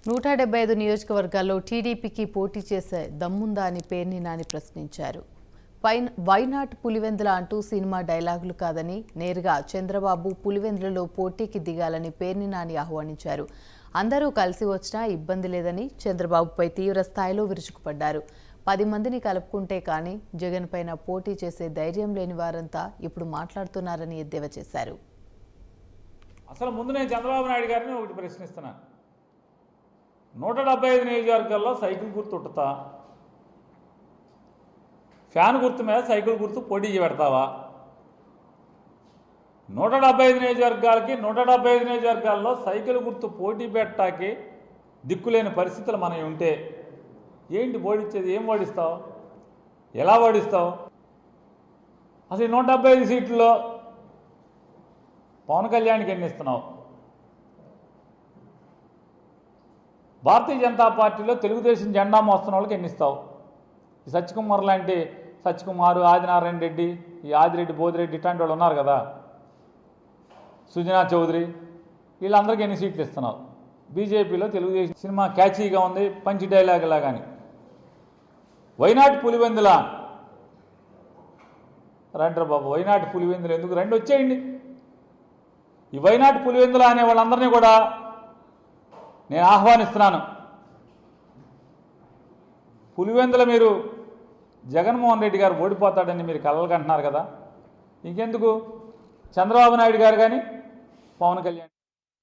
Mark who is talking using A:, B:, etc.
A: 175 నియోజకవర్గాల్లో టీడీపీకి పోటీ చేసే దమ్ముందా అని పేర్ని నాని ప్రశ్నించారు. వైనాట్ పులివెందుల అంటూ సినిమా డైలాగులు కాదని నేరుగా చంద్రబాబు పులివెందులలో పోటీకి దిగాలని పేర్ని నాని ఆహ్వానించారు. అందరూ కలిసి వచ్చినా ఇబ్బంది లేదని చంద్రబాబుపై తీవ్ర స్థాయిలో విరుచుకుపడ్డారు. 10 మందిని కలుపుకుంటే కానీ జగన్ పైన పోటీ చేసే ధైర్యం లేని వారంతా ఇప్పుడు మాట్లాడుతున్నారని ఎద్దేవా చేశారు.
B: అసలు ముందు నేను చంద్రబాబు నాయుడు గారిని ఒకటి ప్రశ్నిస్తున్నాను. 175 నియోజకవర్గాల్లో సైకిల్ గుర్తు ఉంటుందా? ఫ్యాన్ గుర్తు మీద సైకిల్ గుర్తు పోటీ పెడతావా? 175 నియోజకవర్గాలకి 175 నియోజకవర్గాల్లో సైకిల్ గుర్తు పోటీ పెట్టడానికి దిక్కులేని పరిస్థితులు మనం ఉంటే ఏంటి ఓడించేది? ఏం ఓడిస్తావు? ఎలా ఓడిస్తావు? అసలు 175 సీట్లలో పవన్ కళ్యాణ్కి ఎన్ని ఇస్తున్నావు? భారతీయ జనతా పార్టీలో తెలుగుదేశం జెండా మోస్తున్న వాళ్ళకి ఎన్ని ఇస్తావు? ఈ సత్యకుమార్ లాంటి సత్యకుమారు, ఆదినారాయణ రెడ్డి, ఈ ఆదిరెడ్డి, బోదిరెడ్డి ఇట్లాంటి వాళ్ళు ఉన్నారు కదా, సుజనా చౌదరి, వీళ్ళందరికీ ఎన్ని సీట్లు ఇస్తున్నావు? బీజేపీలో తెలుగుదేశం సినిమా క్యాచీగా ఉంది, పంచి డైలాగ్ లాగాని. వైనాట్ పులివెందుల రండ్రా బాబు, వైనాట్ పులివెందులు ఎందుకు? రండి వచ్చేయండి. ఈ వైనాట్ పులివెందుల అనే వాళ్ళందరినీ కూడా నేను ఆహ్వానిస్తున్నాను. పులివెందుల మీరు జగన్మోహన్ రెడ్డి గారు ఓడిపోతాడని మీరు కలలు కంటున్నారు కదా, ఇంకెందుకు చంద్రబాబు నాయుడు గారు కానీ పవన్ కళ్యాణ్